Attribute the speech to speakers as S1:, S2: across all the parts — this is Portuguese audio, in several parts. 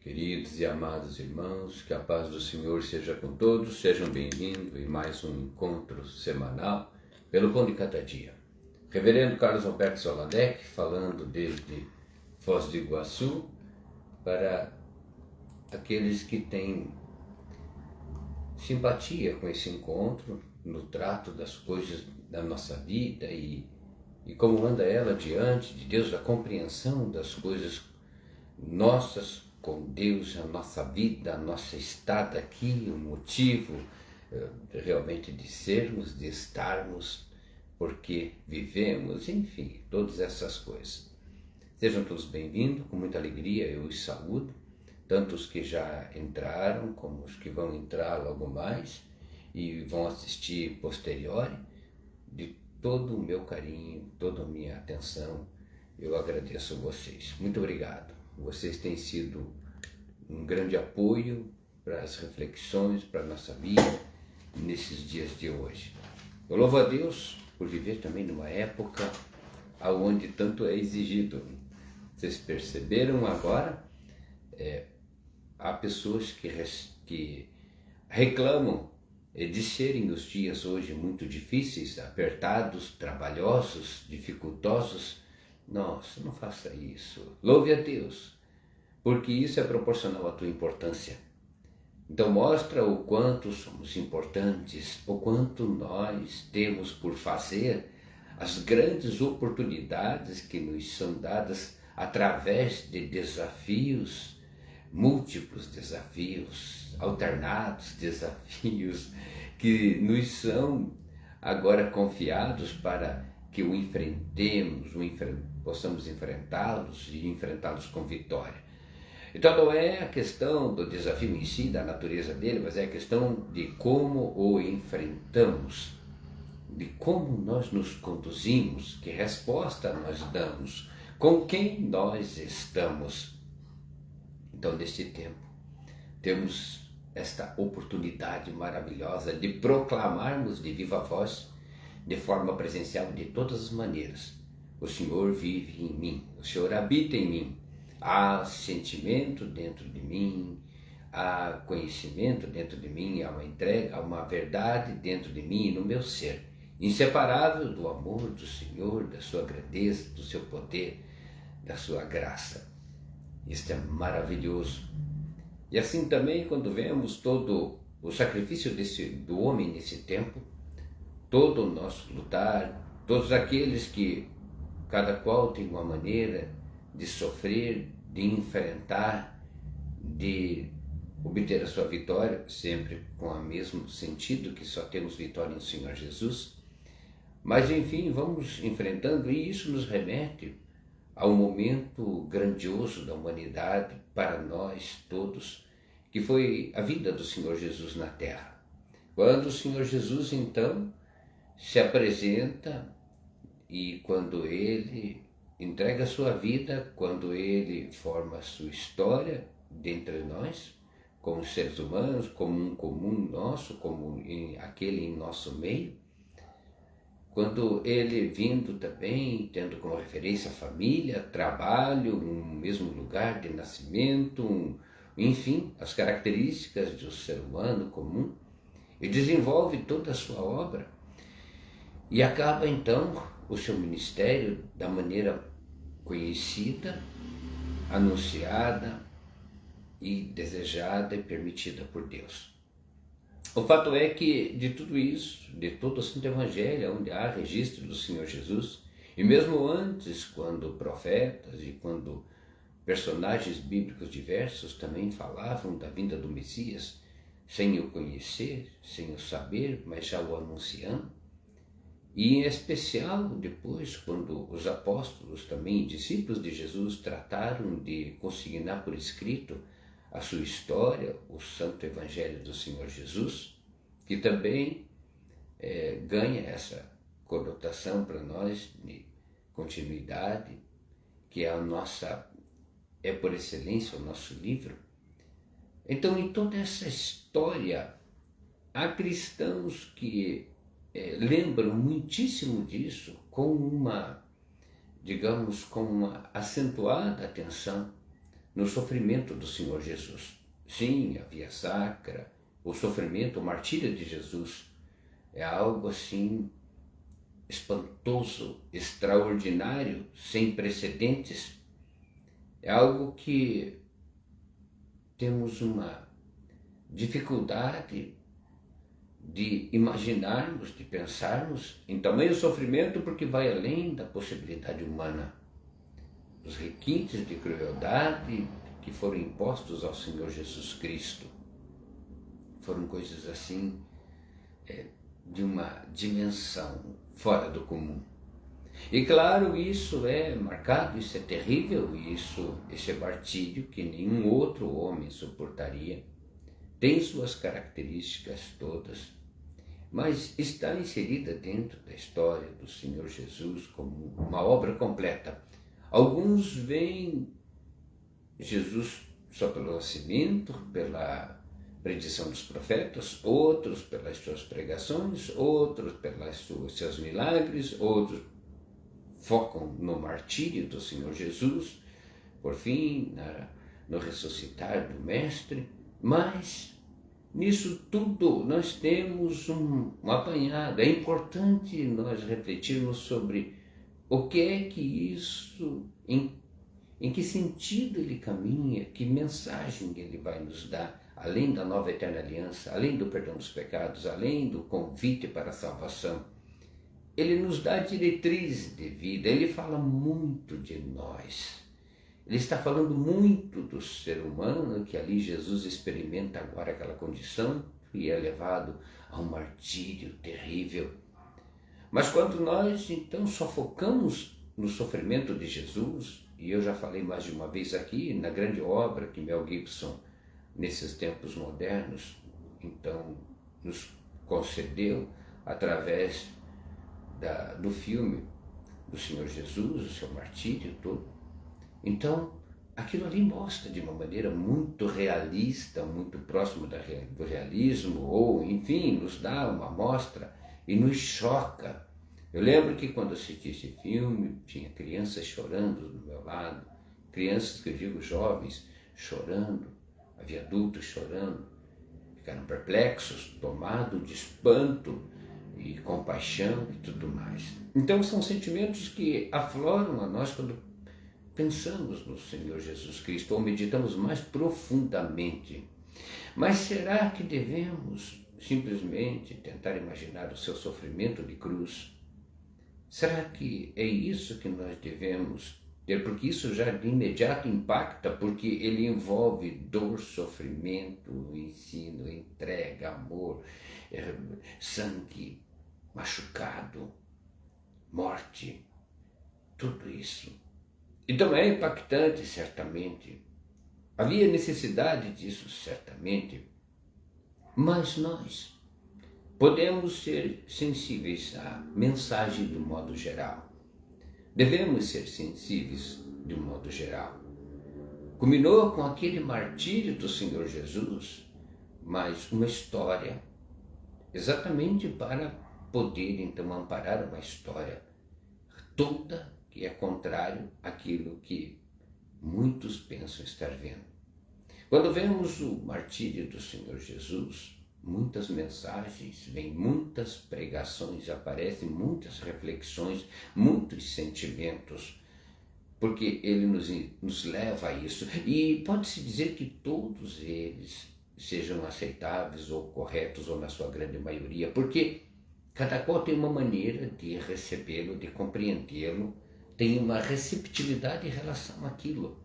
S1: Queridos e amados irmãos, que a paz do Senhor seja com todos, sejam bem-vindos em mais um encontro semanal pelo Pão de Cada Dia. Reverendo Carlos Alberto Soladec, falando desde Foz do Iguaçu, para aqueles que têm simpatia com esse encontro, no trato das coisas da nossa vida e como anda ela diante de Deus, a compreensão das coisas nossas com Deus, a nossa vida, a nossa estada aqui, o motivo realmente de sermos, de estarmos, porque vivemos, enfim, todas essas coisas. Sejam todos bem-vindos, com muita alegria eu os saúdo, tanto os que já entraram, como os que vão entrar logo mais e vão assistir posteriori. De todo o meu carinho, toda a minha atenção, eu agradeço a vocês. Muito obrigado. Vocês têm sido um grande apoio para as reflexões, para a nossa vida, nesses dias de hoje. Eu louvo a Deus por viver também numa época onde tanto é exigido. Vocês perceberam agora? Há pessoas que reclamam de serem os dias hoje muito difíceis, apertados, trabalhosos, dificultosos. Nossa, não faça isso. Louve a Deus, porque isso é proporcional à tua importância. Então mostra o quanto somos importantes, o quanto nós temos por fazer, as grandes oportunidades que nos são dadas através de desafios, múltiplos desafios, alternados desafios que nos são agora confiados para que o enfrentemos, possamos enfrentá-los e enfrentá-los com vitória. Então não é a questão do desafio em si, da natureza dele, mas é a questão de como o enfrentamos, de como nós nos conduzimos, que resposta nós damos, com quem nós estamos. Então, neste tempo, temos esta oportunidade maravilhosa de proclamarmos de viva voz, de forma presencial, de todas as maneiras. O Senhor vive em mim, o Senhor habita em mim. Há sentimento dentro de mim, há conhecimento dentro de mim, há uma entrega, há uma verdade dentro de mim e no meu ser, inseparável do amor do Senhor, da sua grandeza, do seu poder, da sua graça. Isto é maravilhoso. E assim também, quando vemos todo o sacrifício do homem nesse tempo, todo o nosso lutar, todos aqueles que cada qual tem uma maneira de sofrer, de enfrentar, de obter a sua vitória, sempre com o mesmo sentido que só temos vitória em Senhor Jesus. Mas enfim, vamos enfrentando e isso nos remete ao momento grandioso da humanidade para nós todos, que foi a vida do Senhor Jesus na terra. Quando o Senhor Jesus, então, se apresenta e quando ele entrega a sua vida, quando ele forma a sua história dentre nós, como seres humanos, como um comum nosso, como aquele em nosso meio, quando ele vindo também, tendo como referência a família, trabalho, um mesmo lugar de nascimento, enfim, as características do ser humano comum, e desenvolve toda a sua obra, e acaba então o seu ministério da maneira conhecida, anunciada e desejada e permitida por Deus. O fato é que de tudo isso, de todo o Santo Evangelho, onde há registro do Senhor Jesus, e mesmo antes, quando profetas e quando personagens bíblicos diversos também falavam da vinda do Messias, sem o conhecer, sem o saber, mas já o anunciando, e em especial depois, quando os apóstolos também, discípulos de Jesus, trataram de consignar por escrito a sua história, o Santo Evangelho do Senhor Jesus, que também ganha essa conotação para nós de continuidade, que é por excelência o nosso livro. Então, em toda essa história, há cristãos que lembram muitíssimo disso com uma acentuada atenção, no sofrimento do Senhor Jesus. Sim, a via sacra, o sofrimento, o martírio de Jesus é algo assim espantoso, extraordinário, sem precedentes. É algo que temos uma dificuldade de imaginarmos, de pensarmos em tamanho sofrimento, porque vai além da possibilidade humana. Os requintes de crueldade que foram impostos ao Senhor Jesus Cristo foram coisas assim, de uma dimensão fora do comum. E claro, isso é marcado, isso é terrível, esse é martírio que nenhum outro homem suportaria. Tem suas características todas, mas está inserida dentro da história do Senhor Jesus como uma obra completa. Alguns veem Jesus só pelo nascimento, pela predição dos profetas, outros pelas suas pregações, outros pelos seus milagres, outros focam no martírio do Senhor Jesus, por fim, no ressuscitar do Mestre, mas nisso tudo nós temos um apanhado. É importante nós refletirmos sobre o que é que isso, em que sentido ele caminha, que mensagem ele vai nos dar, além da nova eterna aliança, além do perdão dos pecados, além do convite para a salvação. Ele nos dá diretrizes de vida, ele fala muito de nós. Ele está falando muito do ser humano, que ali Jesus experimenta agora aquela condição e é levado a um martírio terrível. Mas quando nós então só focamos no sofrimento de Jesus, e eu já falei mais de uma vez aqui, na grande obra que Mel Gibson, nesses tempos modernos, então nos concedeu através do filme do Senhor Jesus, o seu martírio todo. Então, aquilo ali mostra de uma maneira muito realista, muito próxima do realismo, ou, enfim, nos dá uma amostra e nos choca. Eu lembro que quando assisti esse filme, tinha crianças chorando do meu lado, crianças que eu digo jovens, chorando, havia adultos chorando, ficaram perplexos, tomados de espanto e compaixão e tudo mais. Então são sentimentos que afloram a nós quando pensamos no Senhor Jesus Cristo ou meditamos mais profundamente. Mas será que devemos simplesmente tentar imaginar o seu sofrimento de cruz? Será que é isso que nós devemos ter? Porque isso já de imediato impacta, porque ele envolve dor, sofrimento, ensino, entrega, amor, sangue machucado, morte, tudo isso. Então é impactante, certamente. Havia necessidade disso, certamente. Mas nós podemos ser sensíveis à mensagem de um modo geral. Devemos ser sensíveis de um modo geral. Culminou com aquele martírio do Senhor Jesus, mas uma história, exatamente para poder então amparar uma história toda que é contrário àquilo que muitos pensam estar vendo. Quando vemos o martírio do Senhor Jesus, muitas mensagens vêm, muitas pregações aparecem, muitas reflexões, muitos sentimentos, porque ele nos leva a isso. E pode-se dizer que todos eles sejam aceitáveis ou corretos, ou na sua grande maioria, porque cada qual tem uma maneira de recebê-lo, de compreendê-lo, tem uma receptividade em relação àquilo.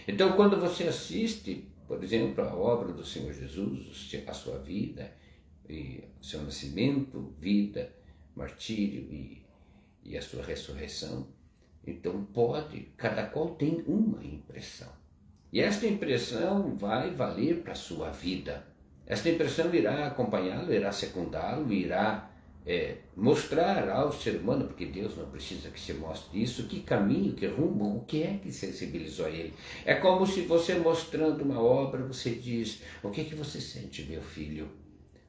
S1: Então, quando você assiste, por exemplo, a obra do Senhor Jesus, a sua vida, e seu nascimento, vida, martírio e a sua ressurreição, então cada qual tem uma impressão. E esta impressão vai valer para a sua vida. Esta impressão irá acompanhá-lo, irá secundá-lo, irá mostrar ao ser humano, porque Deus não precisa que se mostre isso, que caminho, que rumo, o que é que sensibilizou a ele. É como se você mostrando uma obra, você diz, o que é que você sente, meu filho?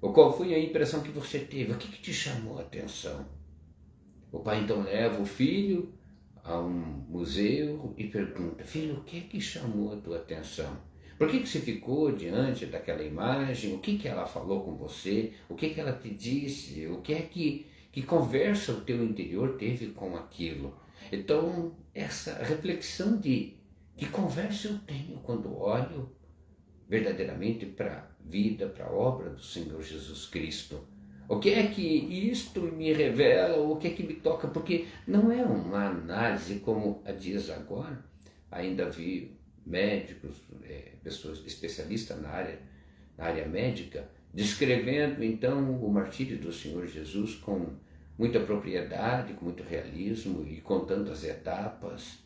S1: Ou qual foi a impressão que você teve? O que te chamou a atenção? O pai então leva o filho a um museu e pergunta: filho, o que é que chamou a tua atenção? Por que você ficou diante daquela imagem? O que ela falou com você? O que ela te disse? O que é que conversa o teu interior teve com aquilo? Então, essa reflexão de que conversa eu tenho quando olho verdadeiramente para a vida, para a obra do Senhor Jesus Cristo. O que é que isto me revela, o que é que me toca? Porque não é uma análise como a dias agora. Ainda vi médicos, pessoas especialistas na área médica, descrevendo então o martírio do Senhor Jesus com muita propriedade, com muito realismo e contando as etapas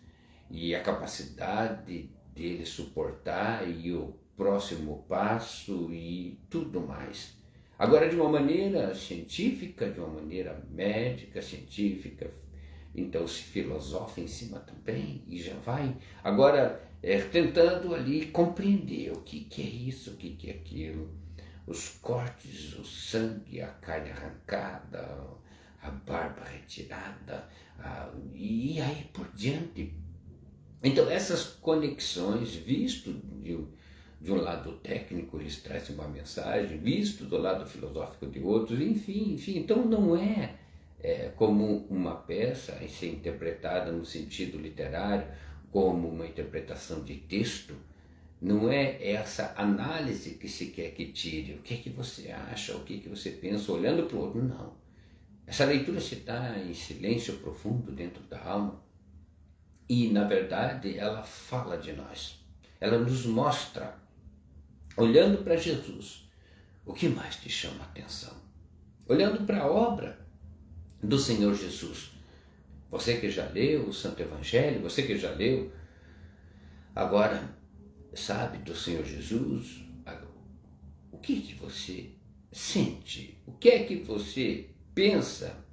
S1: e a capacidade dele suportar e o próximo passo e tudo mais. Agora, de uma maneira científica, de uma maneira médica, científica, então se filosofa em cima também e já vai. Agora, tentando ali compreender o que é isso, o que é aquilo, os cortes, o sangue, a carne arrancada, a barba retirada, e aí por diante. Então, essas conexões, visto de um lado técnico, eles trazem uma mensagem, visto do lado filosófico de outros, enfim. Então não é como uma peça a ser interpretada no sentido literário, como uma interpretação de texto. Não é essa análise que se quer que tire, o que é que você acha, o que é que você pensa, olhando para o outro, não. Essa leitura se dá em silêncio profundo dentro da alma e, na verdade, ela fala de nós. Ela nos mostra, olhando para Jesus, o que mais te chama a atenção. Olhando para a obra do Senhor Jesus. Você que já leu o Santo Evangelho, você que já leu, agora sabe do Senhor Jesus, o que você sente? O que é que você pensa?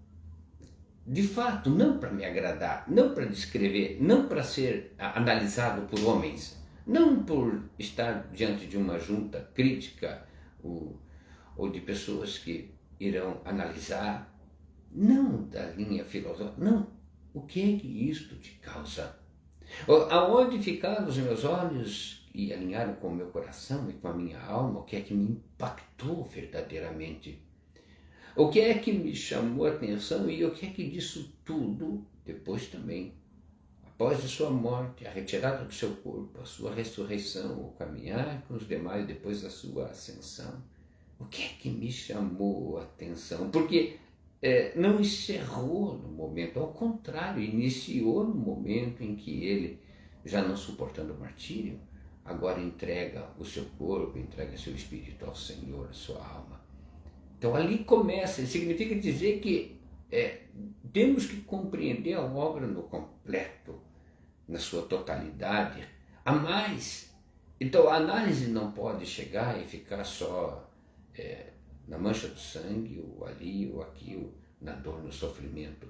S1: De fato, não para me agradar, não para descrever, não para ser analisado por homens, não por estar diante de uma junta crítica ou de pessoas que irão analisar, não da linha filosófica, não. O que é que isto te causa? Aonde ficaram os meus olhos e alinharam com o meu coração e com a minha alma? O que é que me impactou verdadeiramente? O que é que me chamou a atenção e o que é que disso tudo, depois também, após a sua morte, a retirada do seu corpo, a sua ressurreição, o caminhar com os demais depois da sua ascensão, o que é que me chamou a atenção? Porque não encerrou no momento, ao contrário, iniciou no momento em que ele, já não suportando o martírio, agora entrega o seu corpo, entrega seu espírito ao Senhor, a sua alma. Então ali começa, significa dizer que temos que compreender a obra no completo, na sua totalidade, a mais. Então a análise não pode chegar e ficar só na mancha do sangue, ou ali, ou aqui, ou na dor, no sofrimento.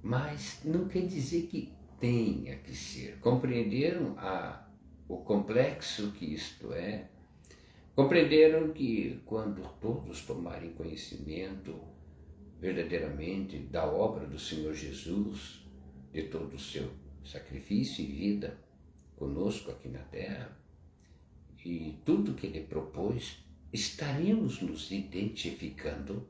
S1: Mas não quer dizer que tenha que ser. Compreenderam o complexo que isto é? Compreenderam que quando todos tomarem conhecimento verdadeiramente da obra do Senhor Jesus, de todo o seu sacrifício e vida conosco aqui na terra, e tudo que ele propôs, estaremos nos identificando,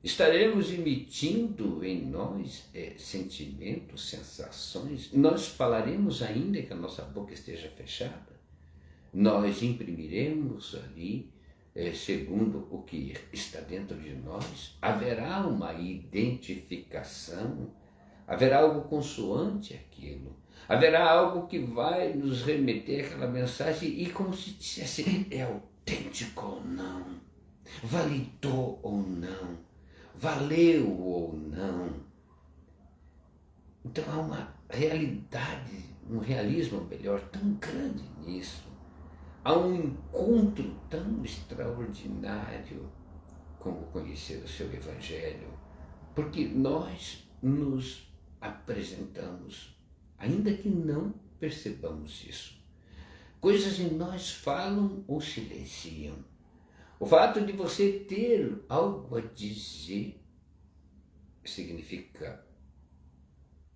S1: estaremos emitindo em nós sentimentos, sensações, nós falaremos ainda que a nossa boca esteja fechada, nós imprimiremos ali, segundo o que está dentro de nós, haverá uma identificação, haverá algo consoante aquilo, haverá algo que vai nos remeter àquela mensagem e como se dissesse, é autêntico ou não, validou ou não, valeu ou não. Então há uma realidade, um realismo melhor tão grande nisso. Há um encontro tão extraordinário como conhecer o seu Evangelho, porque nós nos apresentamos, ainda que não percebamos isso. Coisas em nós falam ou silenciam. O fato de você ter algo a dizer significa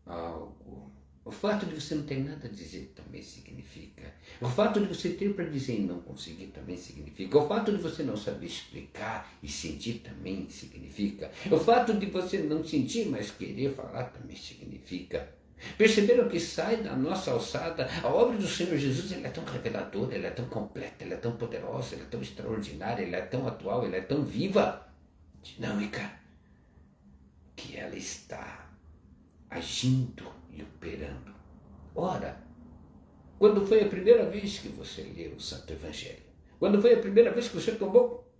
S1: algo. O fato de você não ter nada a dizer também significa. O fato de você ter para dizer e não conseguir também significa. O fato de você não saber explicar e sentir também significa. O fato de você não sentir, mas querer falar também significa. Perceberam que sai da nossa alçada? A obra do Senhor Jesus, ela é tão reveladora, ela é tão completa, ela é tão poderosa, ela é tão extraordinária, ela é tão atual, ela é tão viva, dinâmica, que ela está agindo e operando. Ora, quando foi a primeira vez que você leu o Santo Evangelho? Quando foi a primeira vez que você tomou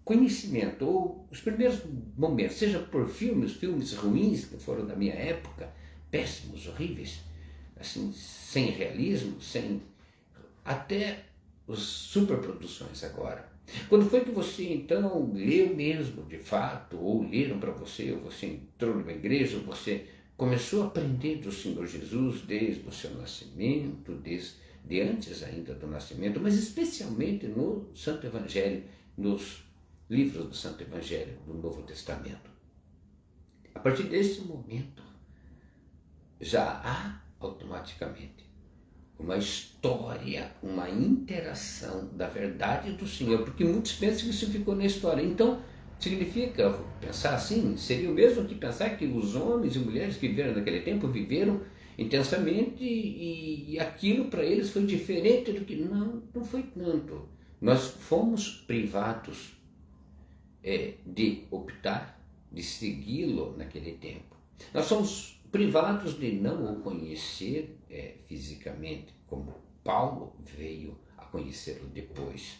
S1: conhecimento, ou os primeiros momentos, seja por filmes ruins que foram da minha época, péssimos, horríveis, assim, sem realismo, sem até as superproduções agora. Quando foi que você então leu mesmo, de fato, ou leram para você, ou você entrou numa igreja, ou você começou a aprender do Senhor Jesus desde o seu nascimento, desde antes ainda do nascimento, mas especialmente no Santo Evangelho, nos livros do Santo Evangelho, do Novo Testamento. A partir desse momento, já há automaticamente uma história, uma interação da verdade do Senhor, porque muitos pensam que isso ficou na história. Então, significa, pensar assim, seria o mesmo que pensar que os homens e mulheres que viveram naquele tempo viveram intensamente e aquilo para eles foi diferente do que... Não foi tanto. Nós fomos privados de optar, de segui-lo naquele tempo. Nós somos privados de não o conhecer fisicamente, como Paulo veio a conhecê-lo depois.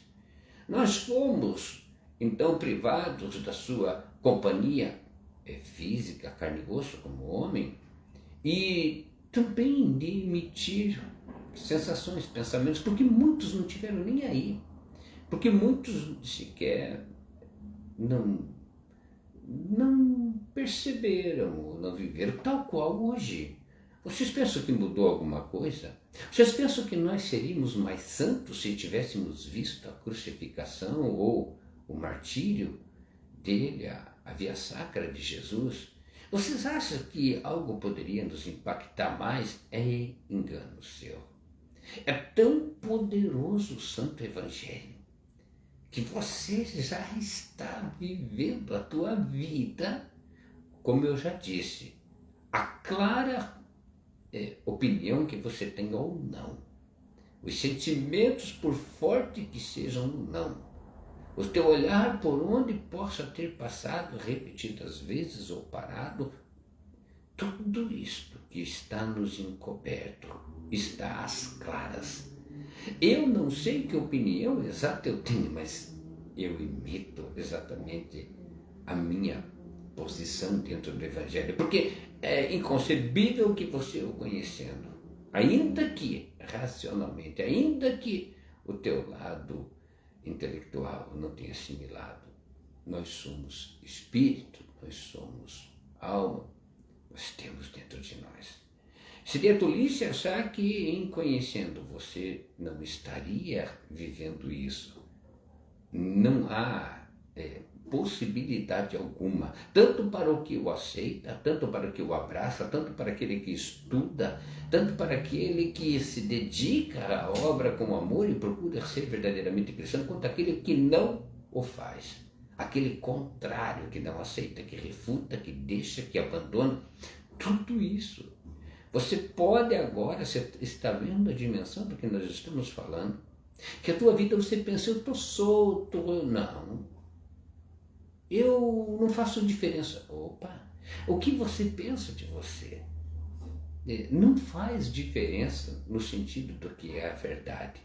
S1: Nós fomos, então, privados da sua companhia física, carne e osso, como homem, e também de emitir sensações, pensamentos, porque muitos não tiveram nem aí, porque muitos sequer não perceberam, não viveram tal qual hoje. Vocês pensam que mudou alguma coisa? Vocês pensam que nós seríamos mais santos se tivéssemos visto a crucificação ou o martírio dele, a via sacra de Jesus? Vocês acham que algo poderia nos impactar mais? É engano seu. É tão poderoso o Santo Evangelho que você já está vivendo a tua vida, como eu já disse, a clara opinião que você tem ou não, os sentimentos, por forte que sejam ou não, o teu olhar por onde possa ter passado repetidas vezes ou parado, tudo isto que está nos encoberto está às claras. Eu não sei que opinião exata eu tenho, mas eu imito exatamente a minha posição dentro do Evangelho, porque é inconcebível que você o conhecendo, ainda que racionalmente, ainda que o teu lado intelectual não tenha assimilado, nós somos espírito, nós somos alma, nós temos dentro de nós. Seria tolice achar que, em conhecendo você, não estaria vivendo isso. Não há possibilidade alguma, tanto para o que o aceita, tanto para o que o abraça, tanto para aquele que estuda, tanto para aquele que se dedica à obra com amor e procura ser verdadeiramente cristão, quanto aquele que não o faz. Aquele contrário, que não aceita, que refuta, que deixa, que abandona. Tudo isso. Você pode agora, você está vendo a dimensão do que nós estamos falando, que a tua vida você pensa, eu estou solto, não, eu não faço diferença. Opa, o que você pensa de você não faz diferença no sentido do que é a verdade.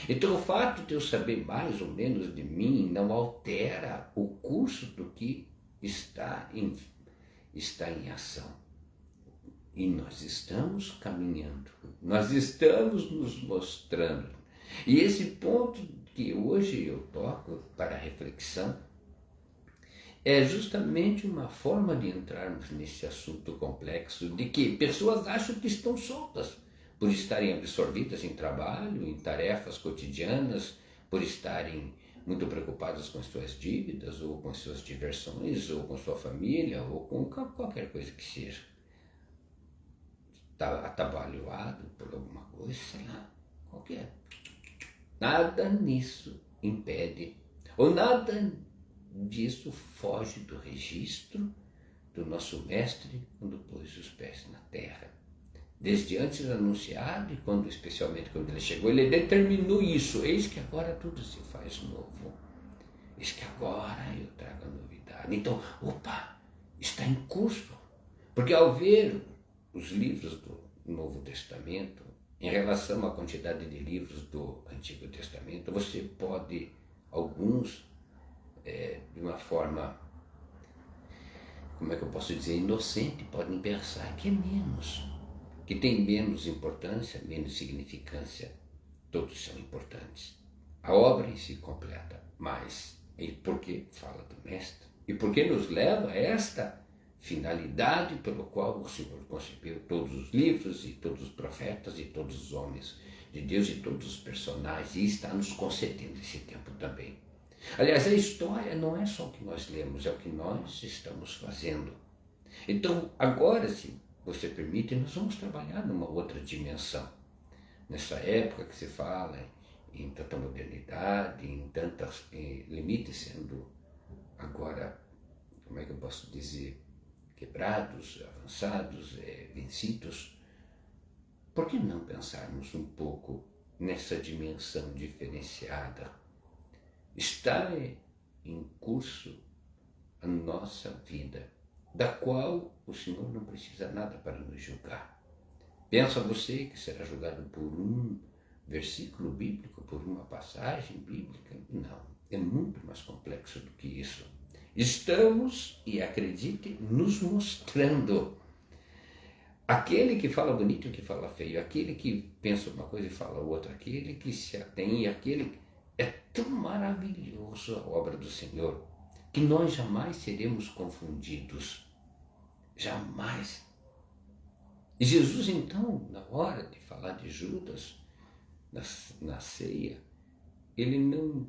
S1: Então o fato de eu saber mais ou menos de mim não altera o curso do que está em ação. E nós estamos caminhando, nós estamos nos mostrando. E esse ponto que hoje eu toco para a reflexão é justamente uma forma de entrarmos nesse assunto complexo de que pessoas acham que estão soltas por estarem absorvidas em trabalho, em tarefas cotidianas, por estarem muito preocupadas com as suas dívidas, ou com as suas diversões, ou com sua família, ou com qualquer coisa que seja. atabalhoado por alguma coisa, sei lá, qualquer. Nada nisso impede, ou nada disso foge do registro do nosso Mestre quando pôs os pés na terra. Desde antes anunciado e especialmente quando ele chegou, ele determinou isso. Eis que agora tudo se faz novo. Eis que agora eu trago a novidade. Então, está em curso. Porque ao ver os livros do Novo Testamento, em relação à quantidade de livros do Antigo Testamento, você pode, alguns, de uma forma, como é que eu posso dizer, inocente, podem pensar que é menos, que tem menos importância, menos significância. Todos são importantes. A obra em si completa, mas e porque fala do Mestre, e porque nos leva a esta finalidade pelo qual o Senhor concebeu todos os livros e todos os profetas e todos os homens de Deus e todos os personagens, e está nos concedendo esse tempo também. Aliás, a história não é só o que nós lemos, é o que nós estamos fazendo. Então, agora, se você permite, nós vamos trabalhar numa outra dimensão. Nessa época que se fala em tanta modernidade, em tantos limites sendo agora, como é que eu posso dizer, quebrados, avançados, vencidos, por que não pensarmos um pouco nessa dimensão diferenciada? Está em curso a nossa vida, da qual o Senhor não precisa nada para nos julgar. Pensa você que será julgado por um versículo bíblico, por uma passagem bíblica? Não, é muito mais complexo do que isso. Estamos, e acredite, nos mostrando. Aquele que fala bonito e que fala feio, aquele que pensa uma coisa e fala outra, aquele que se atém, aquele... É tão maravilhoso a obra do Senhor, que nós jamais seremos confundidos. Jamais. E Jesus, então, na hora de falar de Judas, na ceia, ele não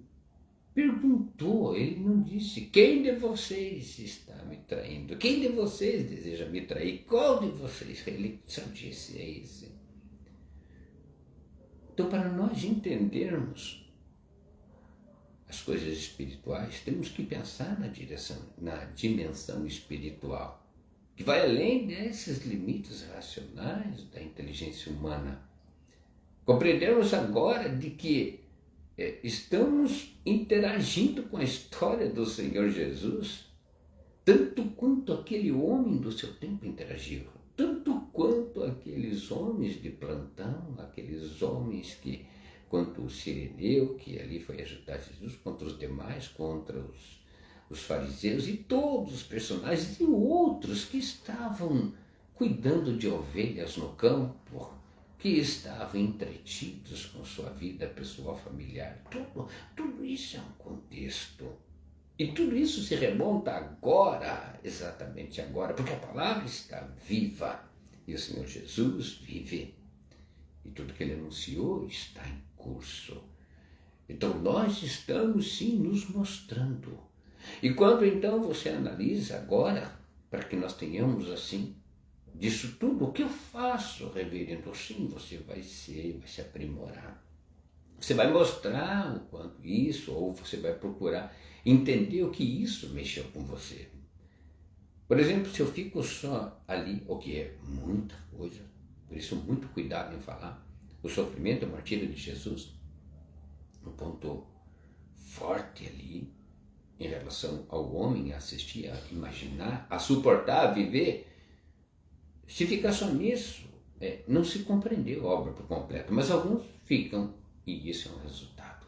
S1: perguntou, ele não disse: quem de vocês está me traindo? Quem de vocês deseja me trair? Qual de vocês? Ele só disse: é esse. Então, para nós entendermos as coisas espirituais, temos que pensar na dimensão espiritual, que vai além desses limites racionais da inteligência humana. Compreendermos agora de que estamos interagindo com a história do Senhor Jesus, tanto quanto aquele homem do seu tempo interagiu, tanto quanto aqueles homens de plantão, aqueles homens quanto o Sireneu, que ali foi ajudar Jesus, contra os demais, contra os fariseus e todos os personagens e outros que estavam cuidando de ovelhas no campo, que estavam entretidos com sua vida pessoal, familiar. Tudo isso é um contexto. E tudo isso se remonta agora, exatamente agora, porque a palavra está viva e o Senhor Jesus vive. E tudo que ele anunciou está em curso. Então nós estamos sim nos mostrando. E quando então você analisa agora, para que nós tenhamos assim, disso tudo, o que eu faço, reverendo? Sim, você vai se aprimorar. Você vai mostrar o quanto isso, ou você vai procurar entender o que isso mexeu com você. Por exemplo, se eu fico só ali, o que é muita coisa, por isso muito cuidado em falar, o sofrimento, o martírio de Jesus, um ponto forte ali, em relação ao homem, a assistir, a imaginar, a suportar, a viver. Se ficar só nisso, não se compreendeu a obra por completo, mas alguns ficam, e isso é um resultado.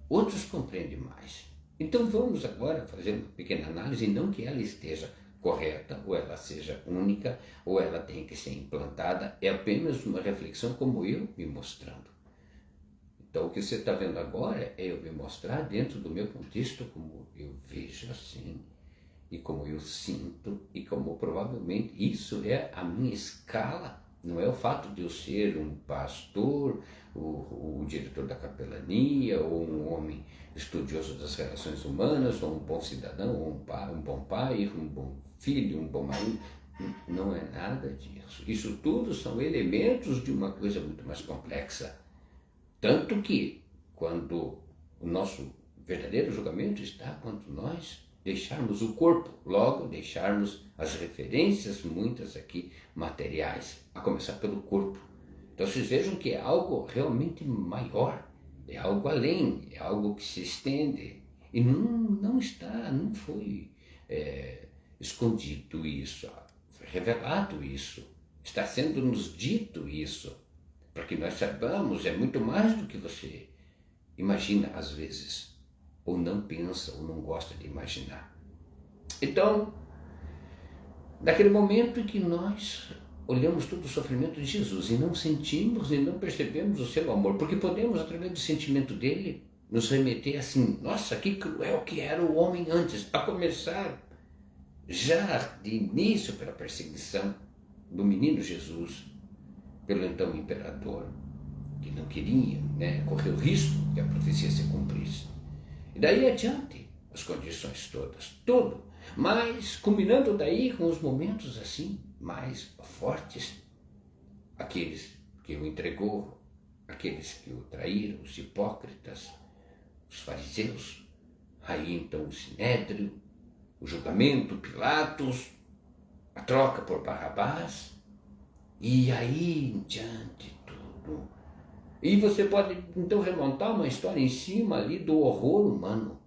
S1: Outros compreendem mais. Então vamos agora fazer uma pequena análise, não que ela esteja correta, ou ela seja única, ou ela tenha que ser implantada, é apenas uma reflexão como eu me mostrando. Então o que você está vendo agora é eu me mostrar dentro do meu contexto como eu vejo assim, e como eu sinto, e como provavelmente isso é a minha escala. Não é o fato de eu ser um pastor, o diretor da capelania, ou um homem estudioso das relações humanas, ou um bom cidadão, ou um bom pai, um bom filho, um bom marido. Não é nada disso. Isso tudo são elementos de uma coisa muito mais complexa. Tanto que, quando o nosso verdadeiro julgamento está quando nós deixarmos o corpo, logo deixarmos as referências, muitas aqui materiais, a começar pelo corpo. Então vocês vejam que é algo realmente maior, é algo além, é algo que se estende. E não foi escondido isso, foi revelado isso, está sendo nos dito isso, para que nós saibamos, é muito mais do que você imagina às vezes, ou não pensa, ou não gosta de imaginar. Então, naquele momento em que nós olhamos todo o sofrimento de Jesus e não sentimos e não percebemos o seu amor, porque podemos, através do sentimento dele, nos remeter assim, nossa, que cruel que era o homem antes, a começar já de início pela perseguição do menino Jesus, pelo então imperador, que não queria, correr o risco que a profecia se cumprisse. E daí adiante, as condições todas, tudo, mas culminando daí com os momentos assim, mais fortes, aqueles que o entregou, aqueles que o traíram, os hipócritas, os fariseus, aí então o sinédrio, o julgamento, Pilatos, a troca por Barrabás, e aí em diante tudo. E você pode então remontar uma história em cima ali do horror humano,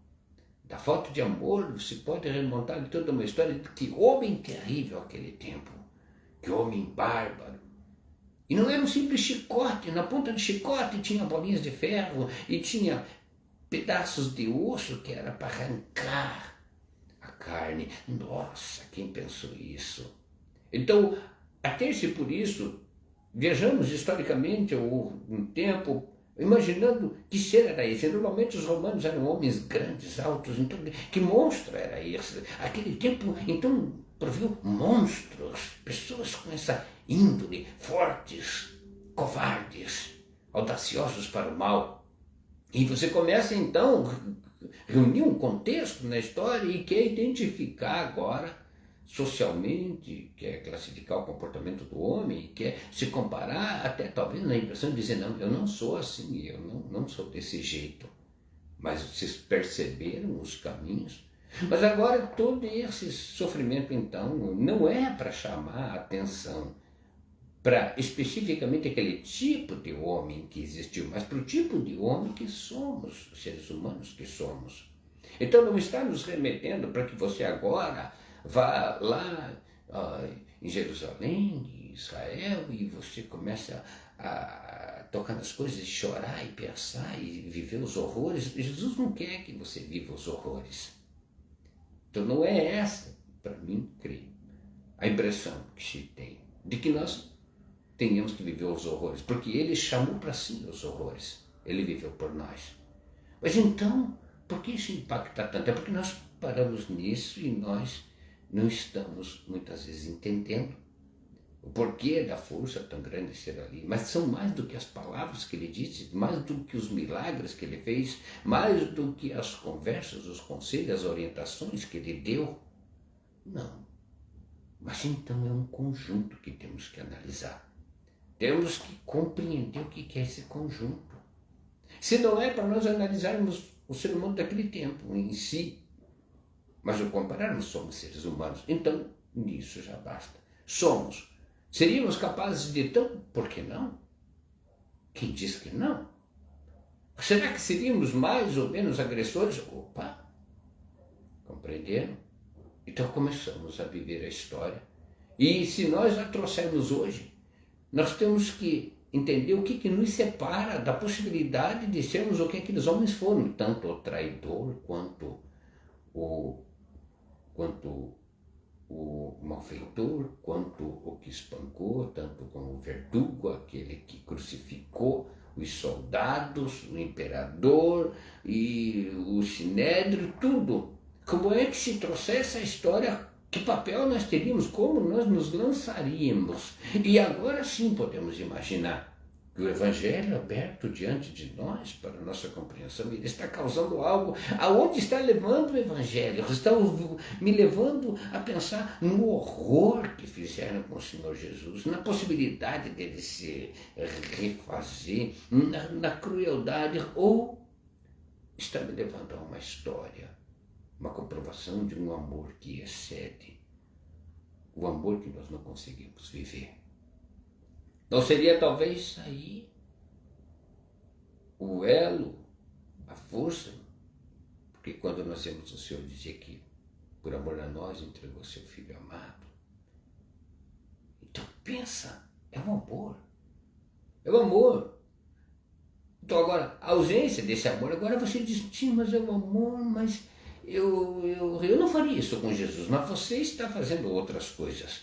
S1: da falta de amor, você pode remontar ali toda uma história de que homem terrível aquele tempo, que homem bárbaro. E não era um simples chicote, na ponta do chicote tinha bolinhas de ferro e tinha pedaços de osso que era para arrancar a carne. Nossa, quem pensou isso? Então, até-se por isso, viajamos historicamente um tempo, imaginando que ser era esse. Normalmente os romanos eram homens grandes, altos, então que monstro era esse? Aquele tempo, então, proviu monstros, pessoas com essa índole, fortes, covardes, audaciosos para o mal. E você começa então a reunir um contexto na história e quer identificar agora socialmente, quer classificar o comportamento do homem, quer se comparar, até talvez na impressão de dizer, não, eu não sou assim, eu não sou desse jeito. Mas vocês perceberam os caminhos? Mas agora todo esse sofrimento então não é para chamar a atenção para especificamente aquele tipo de homem que existiu, mas para o tipo de homem que somos, os seres humanos que somos. Então não está nos remetendo para que você agora vá lá em Jerusalém, em Israel, e você começa a tocar nas coisas e chorar e pensar e viver os horrores. Jesus não quer que você viva os horrores. Então não é essa, para mim, creio, a impressão que se tem de que nós tenhamos que viver os horrores, porque ele chamou para si os horrores, ele viveu por nós. Mas então, por que isso impacta tanto? É porque nós paramos nisso e nós não estamos muitas vezes entendendo o porquê da força tão grande de ser ali. Mas são mais do que as palavras que ele disse, mais do que os milagres que ele fez, mais do que as conversas, os conselhos, as orientações que ele deu. Não. Mas então é um conjunto que temos que analisar. Temos que compreender o que é esse conjunto. Se não é para nós analisarmos o ser humano daquele tempo em si, mas o compararmos, somos seres humanos, então nisso já basta. Somos. Seríamos capazes de tão? Por que não? Quem diz que não? Será que seríamos mais ou menos agressores? Opa! Compreenderam? Então começamos a viver a história. E se nós a trouxermos hoje, nós temos que entender o que nos separa da possibilidade de sermos o que aqueles homens foram, tanto o traidor quanto o malfeitor, quanto o que espancou, tanto como o verdugo, aquele que crucificou, os soldados, o imperador e o sinédrio, tudo. Como é que se trouxesse a história? Que papel nós teríamos? Como nós nos lançaríamos? E agora sim podemos imaginar que o Evangelho aberto diante de nós, para a nossa compreensão, ele está causando algo. Aonde está levando o Evangelho? Está me levando a pensar no horror que fizeram com o Senhor Jesus, na possibilidade dele se refazer, na crueldade, ou está me levando a uma história, uma comprovação de um amor que excede o amor que nós não conseguimos viver. Não seria talvez aí o elo, a força? Porque quando nós vemos o Senhor dizer que por amor a nós entregou seu Filho amado. Então pensa, é o amor. É o amor. Então agora, a ausência desse amor, agora você diz, sim, mas é o amor, mas eu não faria isso com Jesus, mas você está fazendo outras coisas.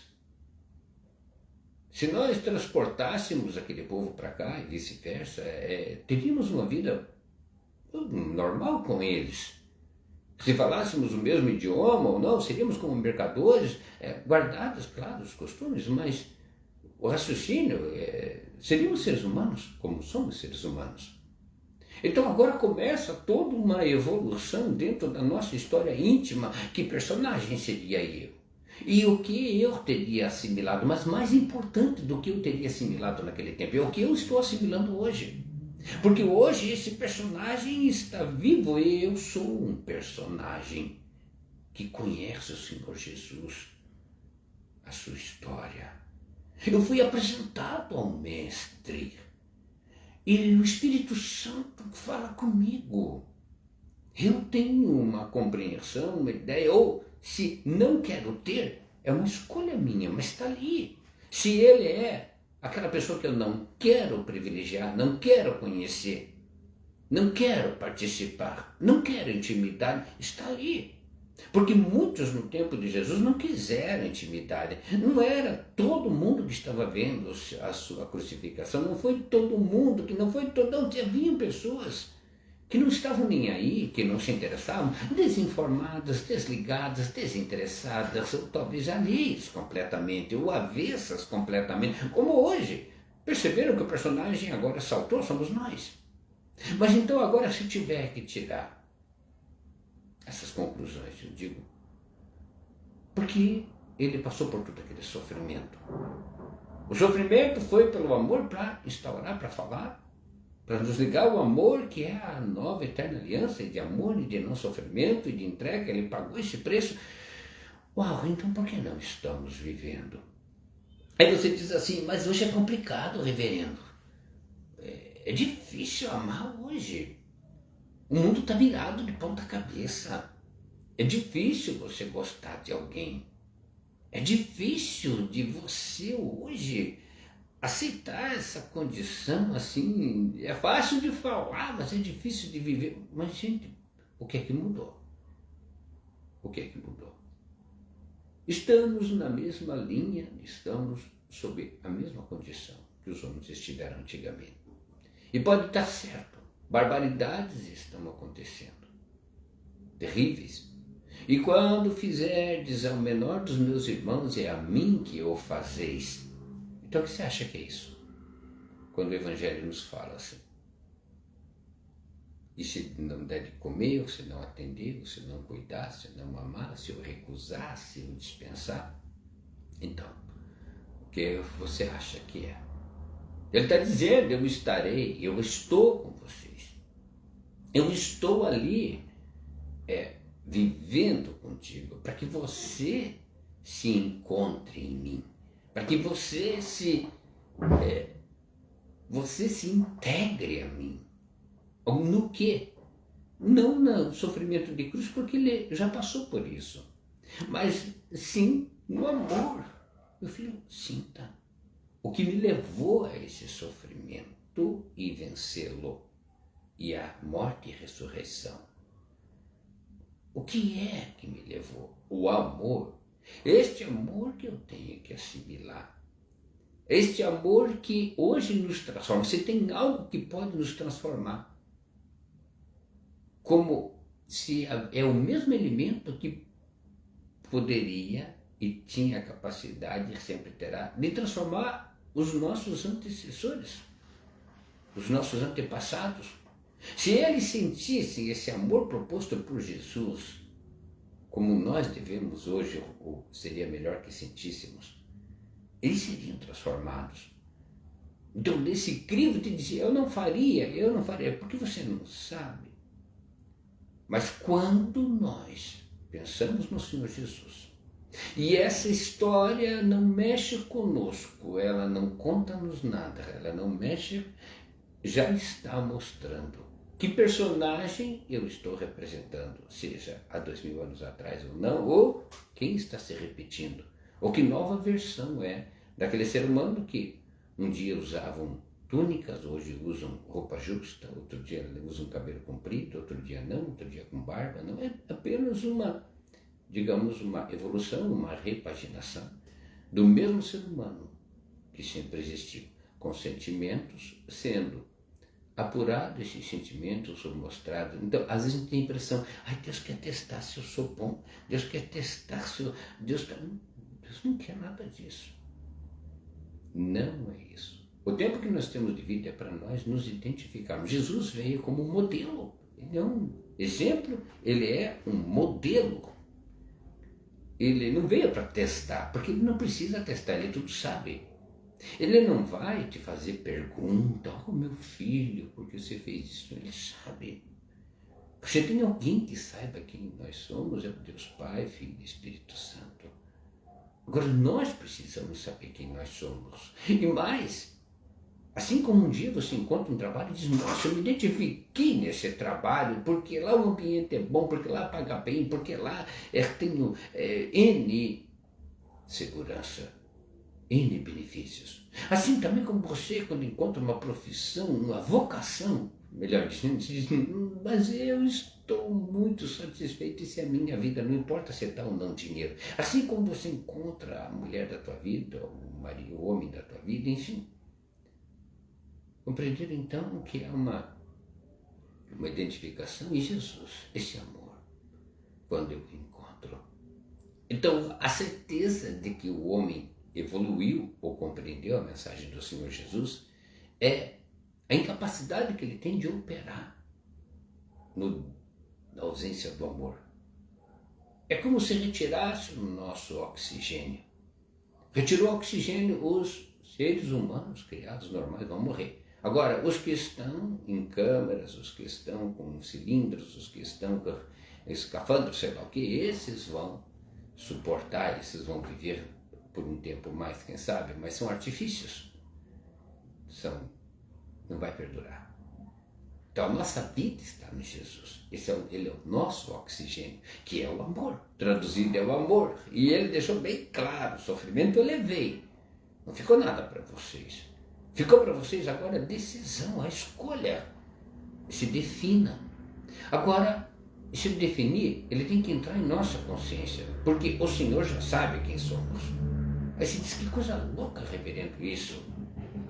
S1: Se nós transportássemos aquele povo para cá e vice-versa, teríamos uma vida normal com eles. Se falássemos o mesmo idioma ou não, seríamos como mercadores, guardados, claro, os costumes, mas o raciocínio, seríamos seres humanos, como somos seres humanos. Então agora começa toda uma evolução dentro da nossa história íntima. Que personagem seria eu? E o que eu teria assimilado, mas mais importante do que eu teria assimilado naquele tempo, é o que eu estou assimilando hoje. Porque hoje esse personagem está vivo e eu sou um personagem que conhece o Senhor Jesus, a sua história. Eu fui apresentado ao Mestre e o Espírito Santo fala comigo. Eu tenho uma compreensão, uma ideia, ou se não quero ter, é uma escolha minha, mas está ali. Se ele é aquela pessoa que eu não quero privilegiar, não quero conhecer, não quero participar, não quero intimidade, está ali. Porque muitos no tempo de Jesus não quiseram intimidade. Não era todo mundo que estava vendo a sua crucificação, não foi todo mundo, não, havia pessoas que não estavam nem aí, que não se interessavam, desinformadas, desligadas, desinteressadas, ou talvez alheias completamente, ou avessas completamente, como hoje. Perceberam que o personagem agora saltou, somos nós. Mas então agora, se tiver que tirar essas conclusões, eu digo, porque ele passou por todo aquele sofrimento. O sofrimento foi pelo amor para instaurar, para falar, para nos ligar ao amor que é a nova eterna aliança de amor e de não sofrimento e de entrega. Ele pagou esse preço. Uau, então por que não estamos vivendo? Aí você diz assim, mas hoje é complicado, reverendo. É difícil amar hoje. O mundo está virado de ponta cabeça. É difícil você gostar de alguém. É difícil de você hoje aceitar essa condição assim. É fácil de falar, mas é difícil de viver. Mas, gente, o que é que mudou? O que é que mudou? Estamos na mesma linha, estamos sob a mesma condição que os homens estiveram antigamente. E pode estar certo. Barbaridades estão acontecendo, terríveis. E quando fizerdes ao menor dos meus irmãos, é a mim que o fazeis. Então o que você acha que é isso? Quando o Evangelho nos fala assim. E se não der de comer, ou se não atender, ou se não cuidar, se não amar, se eu recusar, se eu dispensar. Então, o que você acha que é? Ele está dizendo, eu estarei, eu estou com vocês. Eu estou ali vivendo contigo, para que você se encontre em mim, para que você se integre a mim. No quê? Não no sofrimento de cruz, porque ele já passou por isso, mas sim no amor. Meu filho, sinta o que me levou a esse sofrimento e vencê-lo. E a morte e ressurreição. O que é que me levou? O amor. Este amor que eu tenho que assimilar. Este amor que hoje nos transforma. Se tem algo que pode nos transformar. Como se é o mesmo elemento que poderia e tinha a capacidade, sempre terá, de transformar os nossos antecessores. os nossos antepassados. Se eles sentissem esse amor proposto por Jesus, como nós devemos hoje, ou seria melhor que sentíssemos, eles seriam transformados. Então, nesse crivo te dizia, eu não faria, porque você não sabe. Mas quando nós pensamos no Senhor Jesus, e essa história não mexe conosco, ela não conta-nos nada, ela não mexe, já está mostrando que personagem eu estou representando, seja há 2000 anos atrás ou não, ou quem está se repetindo, ou que nova versão é daquele ser humano que um dia usavam túnicas, hoje usam roupa justa, outro dia usam cabelo comprido, outro dia não, outro dia com barba. Não é apenas uma, digamos, uma evolução, uma repaginação do mesmo ser humano que sempre existiu, com sentimentos sendo apurados, esses sentimentos são mostrados. Então, às vezes a gente tem a impressão, Deus quer testar se eu sou bom, Deus quer testar se eu... Deus não quer nada disso. Não é isso. O tempo que nós temos de vida é para nós nos identificarmos. Jesus veio como um modelo. Ele é um exemplo, ele é um modelo. Ele não veio para testar, porque ele não precisa testar, ele tudo sabe. Ele não vai te fazer pergunta, meu filho, por que você fez isso? Ele sabe. Você tem alguém que saiba quem nós somos, é o Deus Pai, Filho e Espírito Santo. Agora, nós precisamos saber quem nós somos. E mais, assim como um dia você encontra um trabalho e diz, nossa, eu me identifiquei nesse trabalho, porque lá o ambiente é bom, porque lá paga bem, porque lá tenho N segurança, N benefícios. Assim também como você, quando encontra uma profissão, uma vocação, melhor dizendo, você diz, mas eu estou muito satisfeito, se é a minha vida, não importa se dá ou não dinheiro. Assim como você encontra a mulher da tua vida, o marido, o homem da tua vida, enfim. Compreender então que é uma identificação em Jesus, esse amor, quando eu o encontro. Então, a certeza de que o homem evoluiu ou compreendeu a mensagem do Senhor Jesus é a incapacidade que ele tem de operar na ausência do amor. É como se retirasse o nosso oxigênio. Retirou o oxigênio, os seres humanos criados normais vão morrer. Agora, os que estão em câmeras, os que estão com cilindros, os que estão com escafandros, sei lá o que, esses vão suportar, esses vão viver por um tempo mais, quem sabe, mas são artifícios. Não vai perdurar. Então a nossa vida está em Jesus. Ele é o nosso oxigênio, que é o amor. Traduzido é o amor. E ele deixou bem claro, o sofrimento eu levei. Não ficou nada para vocês. Ficou para vocês agora a decisão, a escolha. Se defina. Agora, se definir, ele tem que entrar em nossa consciência, porque o Senhor já sabe quem somos. Aí você diz, que coisa louca, reverendo, isso.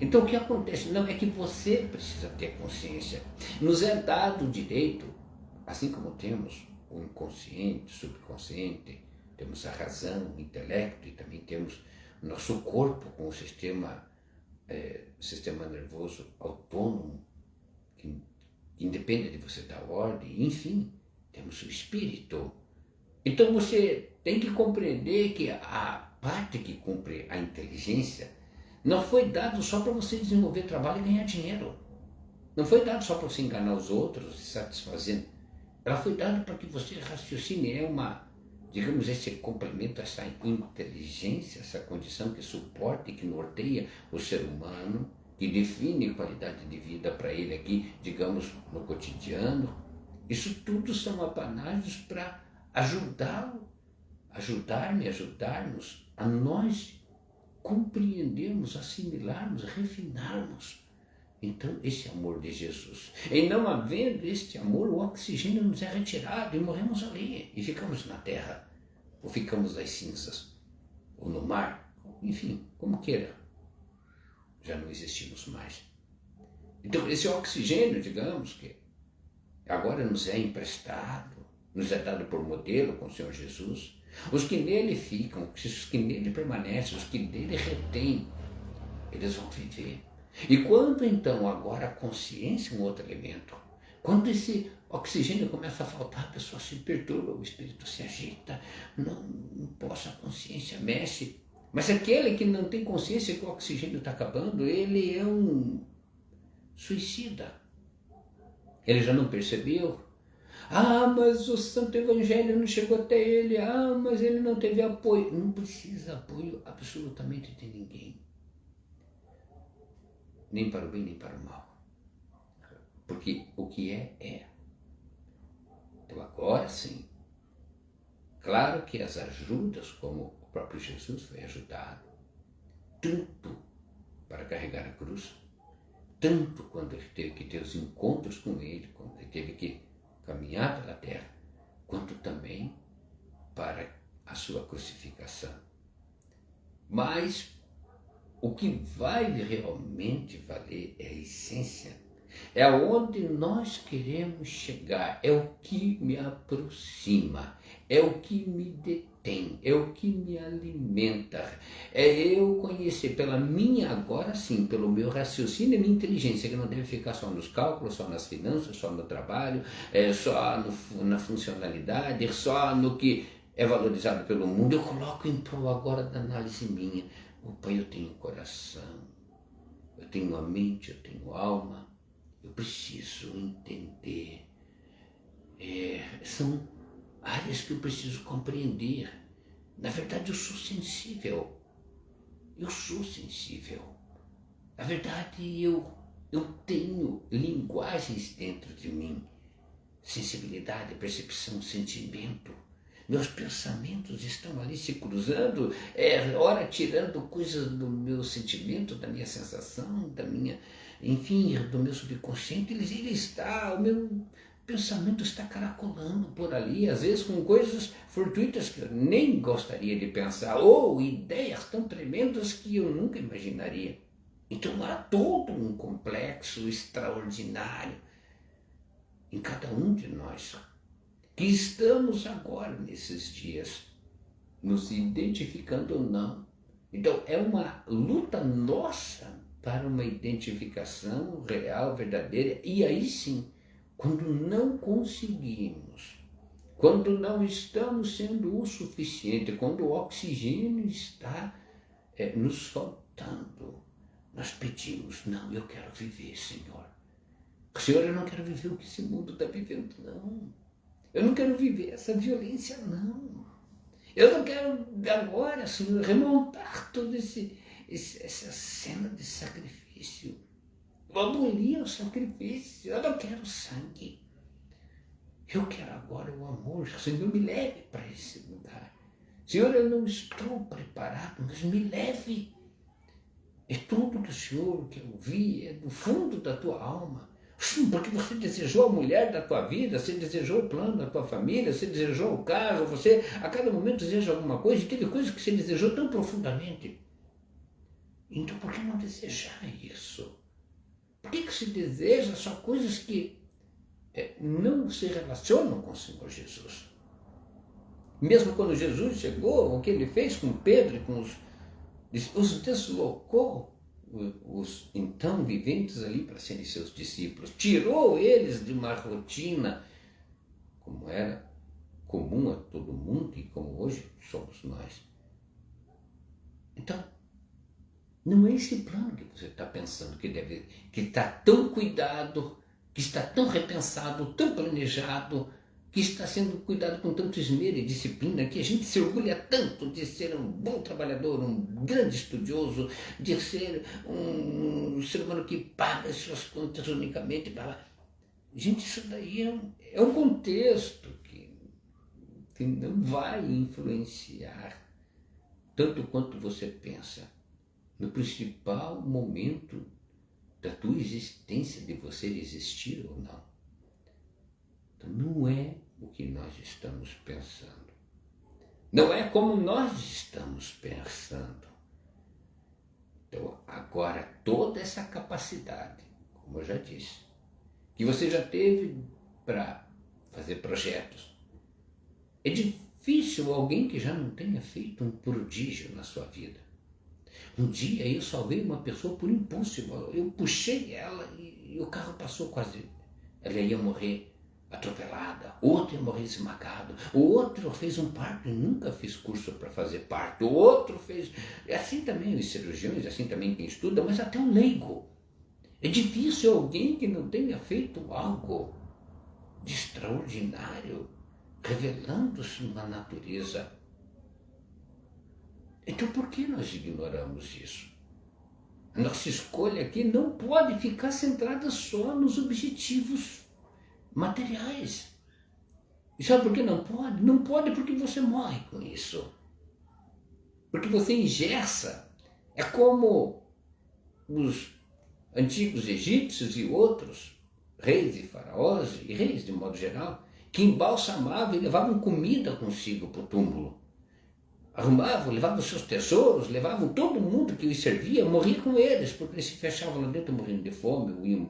S1: Então o que acontece? Não, é que você precisa ter consciência. Nos é dado o direito, assim como temos o inconsciente, o subconsciente, temos a razão, o intelecto e também temos o nosso corpo com o sistema nervoso autônomo, que independe de você dar ordem, enfim, temos o espírito. Então você tem que compreender que a parte que cumpre a inteligência não foi dado só para você desenvolver trabalho e ganhar dinheiro. Não foi dado só para você enganar os outros e satisfazer. Ela foi dada para que você raciocine. É uma, digamos, esse complemento, essa inteligência, essa condição que suporta e que norteia o ser humano, que define qualidade de vida para ele aqui, digamos, no cotidiano. Isso tudo são apanágios para ajudá-lo, ajudarmos a nós compreendermos, assimilarmos, refinarmos. Então, esse amor de Jesus. E não havendo este amor, o oxigênio nos é retirado e morremos ali. E ficamos na terra, ou ficamos nas cinzas, ou no mar, enfim, como queira. Já não existimos mais. Então, esse oxigênio, digamos, que agora nos é emprestado, nos é dado por modelo com o Senhor Jesus. Os que nele ficam, os que nele permanecem, os que nele retêm, eles vão viver. E quando então agora a consciência é um outro elemento, quando esse oxigênio começa a faltar, a pessoa se perturba, o espírito se agita, não posso, a consciência mexe. Mas aquele que não tem consciência que o oxigênio está acabando, ele é um suicida. Ele já não percebeu? Ah, mas o Santo Evangelho não chegou até ele. Ah, mas ele não teve apoio. Não precisa apoio absolutamente de ninguém. Nem para o bem, nem para o mal. Porque o que é, é. Então agora sim. Claro que as ajudas, como o próprio Jesus foi ajudado, tanto para carregar a cruz, tanto quando ele teve que ter os encontros com ele, quando ele teve que caminhar pela terra, quanto também para a sua crucificação. Mas o que vai realmente valer é a essência, é aonde nós queremos chegar, é o que me aproxima, é o que me detém, é o que me alimenta, é eu conhecer pela minha, agora sim, pelo meu raciocínio e minha inteligência, que não deve ficar só nos cálculos, só nas finanças, só no trabalho, só na funcionalidade, só no que é valorizado pelo mundo. Eu coloco em prol agora da análise minha. Opa, eu tenho coração, eu tenho a mente, eu tenho alma, eu preciso entender. São áreas que eu preciso compreender. Na verdade, eu sou sensível. Eu sou sensível. Na verdade, eu tenho linguagens dentro de mim. Sensibilidade, percepção, sentimento. Meus pensamentos estão ali se cruzando, ora tirando coisas do meu sentimento, da minha sensação, da minha, enfim, do meu subconsciente. O meu pensamento está caracolando por ali, às vezes com coisas fortuitas que eu nem gostaria de pensar, ou ideias tão tremendas que eu nunca imaginaria. Então há todo um complexo extraordinário em cada um de nós, que estamos agora, nesses dias, nos identificando ou não. Então, é uma luta nossa para uma identificação real, verdadeira, e aí sim, quando não conseguimos, quando não estamos sendo o suficiente, quando o oxigênio está nos faltando, nós pedimos, não, eu quero viver, Senhor. Senhor, eu não quero viver o que esse mundo está vivendo, não. Eu não quero viver essa violência, não. Eu não quero agora, Senhor, remontar toda essa cena de sacrifício. Eu aboli o sacrifício, eu não quero sangue. Eu quero agora o amor. Senhor, me leve para esse lugar. Senhor, eu não estou preparado, mas me leve. É tudo do Senhor que eu vi, é do fundo da tua alma. Sim, porque você desejou a mulher da tua vida, você desejou o plano da tua família, você desejou o carro, você a cada momento deseja alguma coisa, e teve coisas que você desejou tão profundamente. Então por que não desejar isso? Por que se deseja só coisas que não se relacionam com o Senhor Jesus? Mesmo quando Jesus chegou, o que ele fez com Pedro e com os deslocou, os então viventes ali para serem seus discípulos, tirou eles de uma rotina como era comum a todo mundo e como hoje somos nós. Então, não é esse plano que você está pensando que está tão cuidado, que está tão repensado, tão planejado, que está sendo cuidado com tanto esmero e disciplina, que a gente se orgulha tanto de ser um bom trabalhador, um grande estudioso, de ser um ser humano que paga as suas contas unicamente para... Gente, isso daí é um contexto que não vai influenciar tanto quanto você pensa no principal momento da tua existência, de você existir ou não. Então, não é o que nós estamos pensando. Não é como nós estamos pensando. Então, agora, toda essa capacidade, como eu já disse, que você já teve para fazer projetos. É difícil alguém que já não tenha feito um prodígio na sua vida. Um dia eu salvei uma pessoa por impulso, eu puxei ela e o carro passou quase. Ela ia morrer atropelada, outro ia morrer esmagado, o outro fez um parto e nunca fez curso para fazer parto, o outro fez. Assim também os cirurgiões, assim também quem estuda, mas até o leigo. É difícil alguém que não tenha feito algo de extraordinário, revelando-se na natureza. Então por que nós ignoramos isso? A nossa escolha aqui não pode ficar centrada só nos objetivos materiais. E sabe por que não pode? Não pode porque você morre com isso. Porque você engessa. É como os antigos egípcios e outros, reis e faraós, e reis de modo geral, que embalsamavam e levavam comida consigo para o túmulo. Arrumavam, levavam seus tesouros, levavam todo mundo que os servia, morria com eles, porque eles se fechavam lá dentro morrendo de fome, ou iam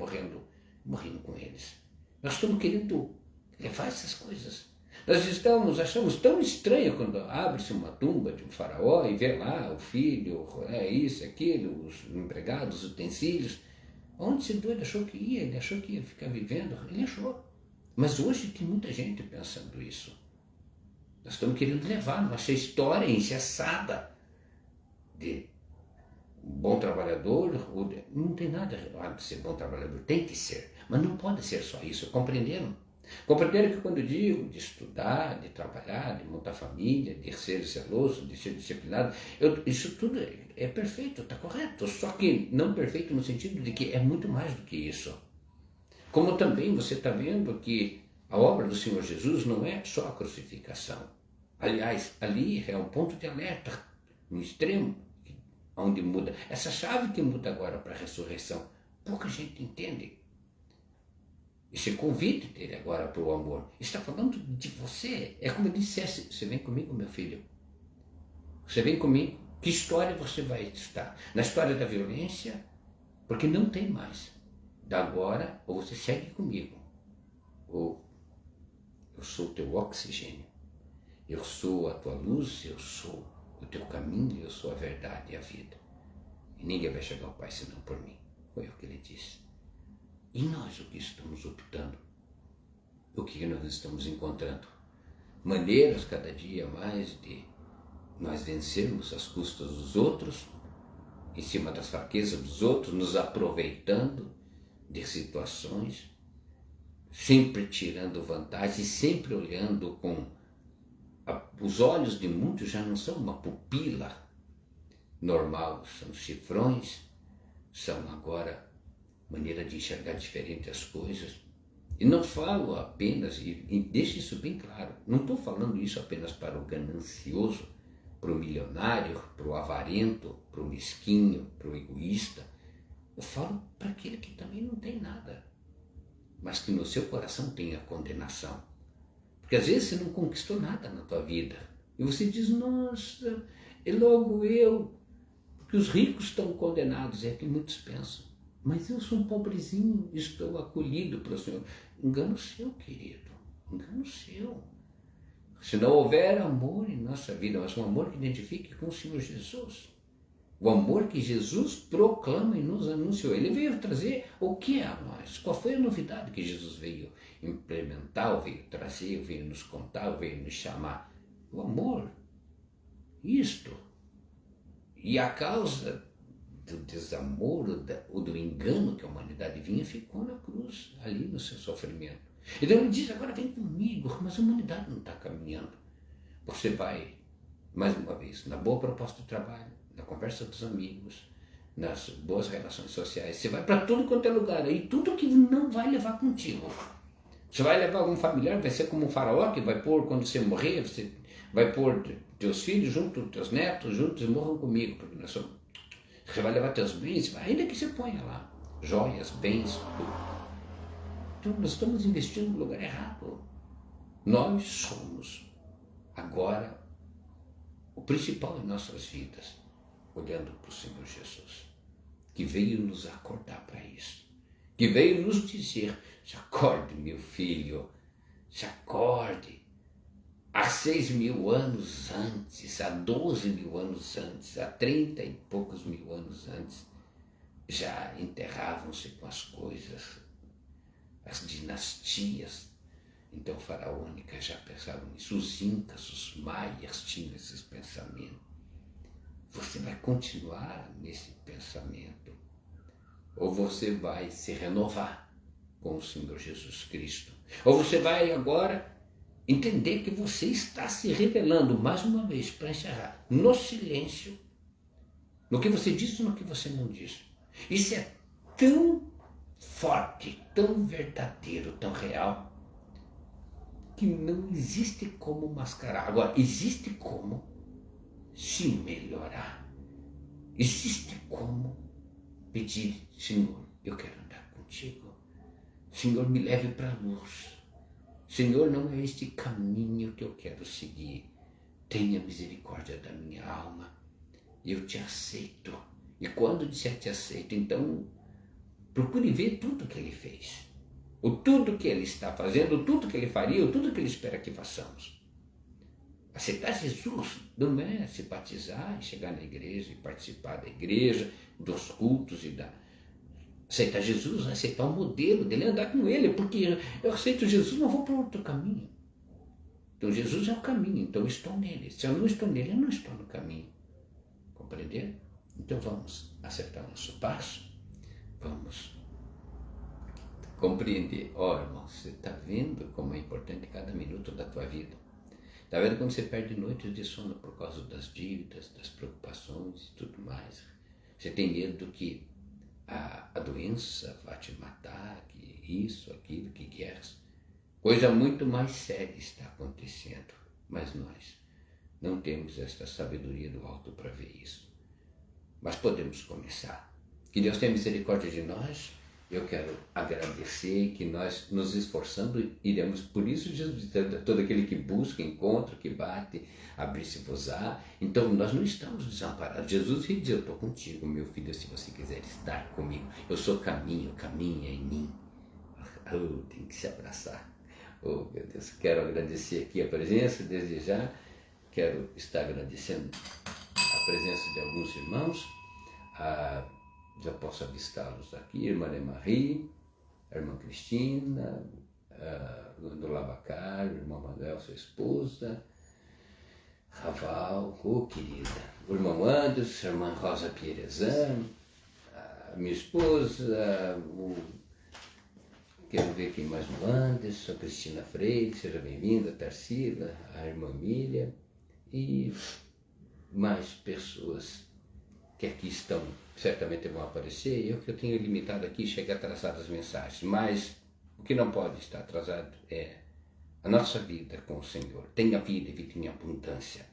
S1: morriam com eles. Nós estamos querendo levar essas coisas. Nós achamos tão estranho quando abre-se uma tumba de um faraó e vê lá o filho, isso, aquilo, os empregados, os utensílios. Onde esse doido achou que ia? Ele achou que ia ficar vivendo? Ele achou. Mas hoje tem muita gente pensando isso. Nós estamos querendo levar nossa história engessada de bom trabalhador. Não tem nada errado de ser bom trabalhador, tem que ser. Mas não pode ser só isso, compreenderam? Compreenderam que quando eu digo de estudar, de trabalhar, de montar família, de ser zeloso, de ser disciplinado, isso tudo é perfeito, está correto. Só que não perfeito no sentido de que é muito mais do que isso. Como também você está vendo que a obra do Senhor Jesus não é só a crucificação. Aliás, ali é um ponto de alerta, no extremo, onde muda. Essa chave que muda agora para a ressurreição, pouca gente entende. Esse convite dele agora para o amor está falando de você. É como ele dissesse: você vem comigo, meu filho. Você vem comigo. Que história você vai estar? Na história da violência? Porque não tem mais. Da agora, ou você segue comigo, ou eu sou o teu oxigênio. Eu sou a tua luz, eu sou o teu caminho, eu sou a verdade e a vida. E ninguém vai chegar ao Pai senão por mim. Foi o que ele disse. E nós o que estamos optando? O que nós estamos encontrando? Maneiras cada dia mais de nós vencermos as custas dos outros, em cima das fraquezas dos outros, nos aproveitando de situações, sempre tirando vantagem, sempre olhando com os olhos de muitos já não são uma pupila normal, são cifrões, são agora maneira de enxergar diferente as coisas. E não falo apenas, e deixo isso bem claro, não estou falando isso apenas para o ganancioso, para o milionário, para o avarento, para o mesquinho, para o egoísta. Eu falo para aquele que também não tem nada, mas que no seu coração tem a condenação. Porque às vezes você não conquistou nada na tua vida. E você diz: nossa, é logo eu. Porque os ricos estão condenados, é que muitos pensam. Mas eu sou um pobrezinho, estou acolhido pelo Senhor. Engano seu, querido. Engano seu. Se não houver amor em nossa vida, mas um amor que identifique com o Senhor Jesus. O amor que Jesus proclama e nos anunciou. Ele veio trazer o que a nós? Qual foi a novidade que Jesus veio implementar, ou veio trazer, ou veio nos contar, ou veio nos chamar? O amor. Isto. E a causa do desamor, ou do engano que a humanidade vinha, ficou na cruz, ali no seu sofrimento. Então ele diz: agora vem comigo, mas a humanidade não está caminhando. Você vai, mais uma vez, na boa proposta de trabalho, na conversa dos amigos, nas boas relações sociais, você vai para tudo quanto é lugar, e tudo que não vai levar contigo. Você vai levar algum familiar, vai ser como um faraó que vai pôr, quando você morrer, você vai pôr teus filhos juntos, teus netos juntos, e morram comigo, porque nós somos. Você vai levar teus bens, ainda que você ponha lá joias, bens, tudo. Então nós estamos investindo no lugar errado. Nós somos agora o principal em nossas vidas, olhando para o Senhor Jesus, que veio nos acordar para isso, que veio nos dizer: se acorde, meu filho, se acorde. há 6.000 anos antes, há 12.000 anos antes, há 30 e poucos mil anos antes, já enterravam-se com as coisas, as dinastias então faraônicas já pensavam nisso, os incas, os maias tinham esses pensamentos. Você vai continuar nesse pensamento ou você vai se renovar com o Senhor Jesus Cristo, ou você vai agora entender que você está se revelando, mais uma vez, para encerrar, no silêncio, no que você disse e no que você não disse. Isso é tão forte, tão verdadeiro, tão real, que não existe como mascarar. Agora, existe como se melhorar. Existe como pedir: Senhor, eu quero andar contigo. Senhor, me leve para a luz. Senhor, não é este caminho que eu quero seguir. Tenha misericórdia da minha alma. Eu te aceito. E quando disser te aceito, então procure ver tudo que ele fez. O tudo que ele está fazendo, o tudo que ele faria, o tudo que ele espera que façamos. Aceitar Jesus não é se batizar e chegar na igreja e participar da igreja, dos cultos e da... Aceitar Jesus é aceitar o modelo dele, andar com ele, porque eu aceito Jesus, não vou para outro caminho. Então Jesus é o caminho, então eu estou nele. Se eu não estou nele, eu não estou no caminho. Compreender? Então vamos acertar nosso passo, vamos compreender. Irmão, você está vendo como é importante cada minuto da tua vida? Está vendo quando você perde noites de sono por causa das dívidas, das preocupações e tudo mais? Você tem medo que a doença vá te matar, que isso, aquilo, que guerras. Coisa muito mais séria está acontecendo, mas nós não temos esta sabedoria do alto para ver isso. Mas podemos começar. Que Deus tenha misericórdia de nós. Eu quero agradecer que nós nos esforçando iremos. Por isso Jesus diz: todo aquele que busca, encontra, que bate, abrir-se-vos-á. Então nós não estamos desamparados. Jesus diz: eu estou contigo, meu filho, se você quiser estar comigo. Eu sou caminho, caminha em mim. Tem que se abraçar. Meu Deus, quero agradecer aqui a presença, desde já. Quero estar agradecendo a presença de alguns irmãos. Já posso avistá-los aqui: irmã Marie, a irmã Cristina, do Labacar, o irmão Manuel, sua esposa, Raval, querida, o irmão Anderson, a irmã Rosa Pierezan, a minha esposa, quero ver quem mais no Anderson, a Cristina Freire, seja bem-vinda, a Tarsila, a irmã Mília e mais pessoas que aqui estão, certamente vão aparecer. Eu que eu tenho limitado aqui, chega atrasado as mensagens, mas o que não pode estar atrasado é a nossa vida com o Senhor. Tenha vida e vida em abundância.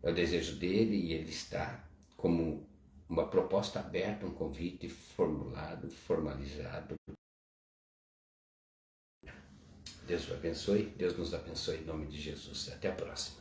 S1: É o desejo dele e ele está como uma proposta aberta, um convite formulado, formalizado. Deus o abençoe, Deus nos abençoe em nome de Jesus. Até a próxima.